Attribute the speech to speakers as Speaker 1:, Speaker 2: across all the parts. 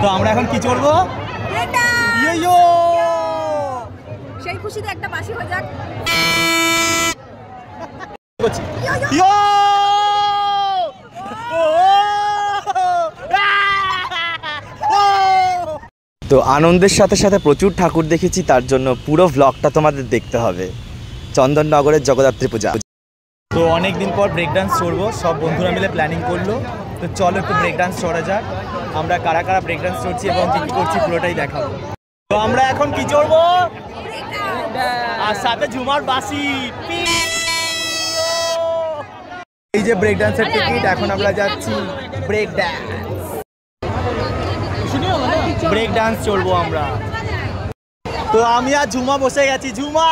Speaker 1: তো আমরা এখন কি করবো?
Speaker 2: সেই খুশিতে একটা বাঁশি বাজাক।
Speaker 3: তো আনন্দের সাথে সাথে প্রচুর ঠাকুর দেখেছি, তার জন্য পুরো ব্লগটা তোমাদের দেখতে হবে। চন্দননগরের জগদ্ধাত্রী পূজা।
Speaker 1: তো অনেক দিন পর ব্রেক ডান্স করবো, সব বন্ধুরা মিলে প্ল্যানিং করলো। তো চলো একটু ব্রেক ডান্স করা যাক। আমরা কারা কারা ব্রেক ডান্স করছি এবং কি কি করছি পুরোটাই দেখাবো। তো আমরা এখন কি করবো? আর সাথে ঝুমার বাঁশি। এই যে ব্রেক ডান্সের টিকিট, এখন আমরা যাচ্ছি ব্রেক ডান্স। ব্রেক ডান্স চলবো আমরা। তো আমি আর ঝুমা বসে গেছি। ঝুমা,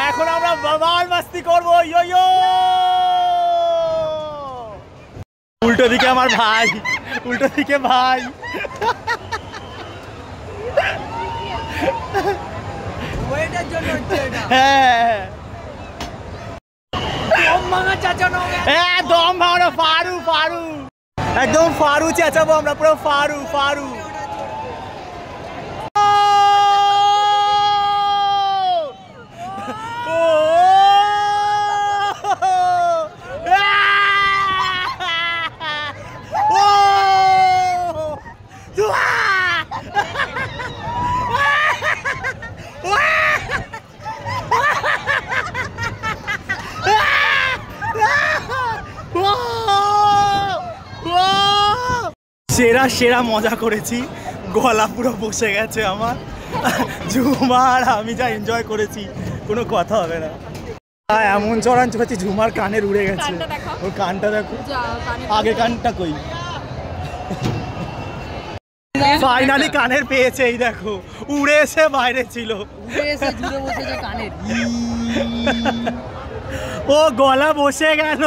Speaker 1: এখন আমরা বাবার মাস্তি করবো। ইয়ো ইয়ো। উল্টো দিকে আমার ভাই, উল্টো দিকে ভাই। হ্যাঁ দম ভাঙানো। ফারু ফারু একদম ফারু চেঁচাবো আমরা, পুরো ফারু ফারু। সেরা সেরা মজা করেছি, গলা পুরো বসে গেছে আমার। ঝুমার আমি যা এনজয় করেছি কোনো কথা হবে না। এমন চড়ান চড়েছি ঝুমার কানের উড়ে গেছে। ওর কানটা দেখো, আগে কানটা কই। ফাইনালি কানের পেয়েছে, এই দেখো উড়ে এসে বাইরে ছিল। ও গলা বসে গেল,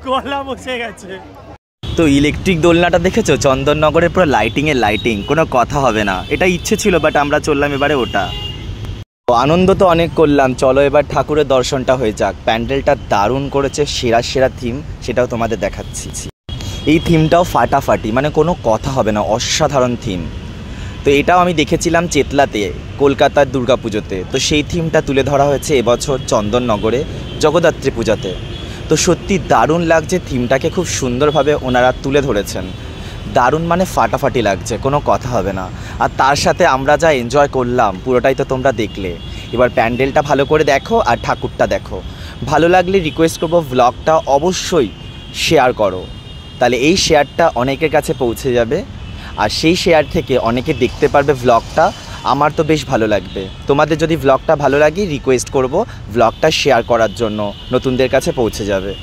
Speaker 1: গলা বসে গেছে।
Speaker 3: তো ইলেকট্রিক দোলনাটা দেখেছো? চন্দননগরের পুরো লাইটিংয়ের লাইটিং, কোনো কথা হবে না। এটা ইচ্ছে ছিল, বাট আমরা চললাম এবারে ওটা। আনন্দ তো অনেক করলাম, চলো এবার ঠাকুরের দর্শনটা হয়ে যাক। প্যান্ডেলটা দারুণ করেছে, সেরা সেরা থিম, সেটাও তোমাদের দেখাচ্ছি। এই থিমটাও ফাটাফাটি, মানে কোনো কথা হবে না, অসাধারণ থিম। তো এটাও আমি দেখেছিলাম চেতলাতে, কলকাতার দুর্গাপুজোতে। তো সেই থিমটা তুলে ধরা হয়েছে এবছর চন্দননগরে জগদ্ধাত্রী পূজাতে। তো সত্যি দারুণ লাগছে, থিমটাকে খুব সুন্দরভাবে ওনারা তুলে ধরেছেন। দারুণ মানে ফাটাফাটি লাগছে, কোনো কথা হবে না। আর তার সাথে আমরা যা এনজয় করলাম পুরোটাই তো তোমরা দেখলে। এবার প্যান্ডেলটা ভালো করে দেখো আর ঠাকুরটা দেখো। ভালো লাগলে রিকোয়েস্ট করবো ব্লগটা অবশ্যই শেয়ার করো, তাহলে এই শেয়ারটা অনেকের কাছে পৌঁছে যাবে। আর সেই শেয়ার থেকে অনেকে দেখতে পারবে ব্লগটা। আমার তো বেশ ভালো লাগবে। তোমাদের যদি ব্লগটা ভালো লাগে রিকোয়েস্ট করব ব্লগটা শেয়ার করার জন্য, নতুনদের কাছে পৌঁছে যাবে।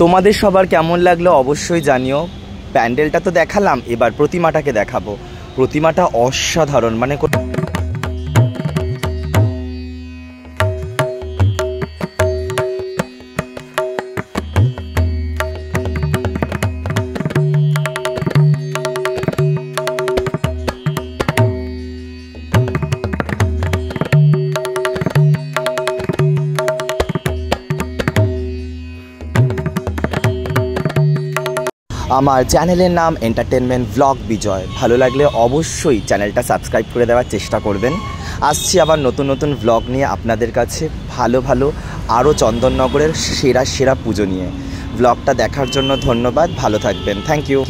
Speaker 3: তোমাদের সবার কেমন লাগলো অবশ্যই জানিও। প্যান্ডেলটা তো দেখালাম, এবার প্রতিমাটাকে দেখাবো। প্রতিমাটা অসাধারণ, মানে আমার চ্যানেলের নাম এন্টারটেনমেন্ট ব্লগ বিজয়। ভালো লাগলে অবশ্যই চ্যানেলটা সাবস্ক্রাইব করে দেওয়ার চেষ্টা করবেন। আসছি আবার নতুন নতুন ব্লগ নিয়ে আপনাদের কাছে, ভালো ভালো আরও চন্দননগরের সেরা সেরা পুজো নিয়ে। ব্লগটা দেখার জন্য ধন্যবাদ, ভালো থাকবেন, থ্যাংক ইউ।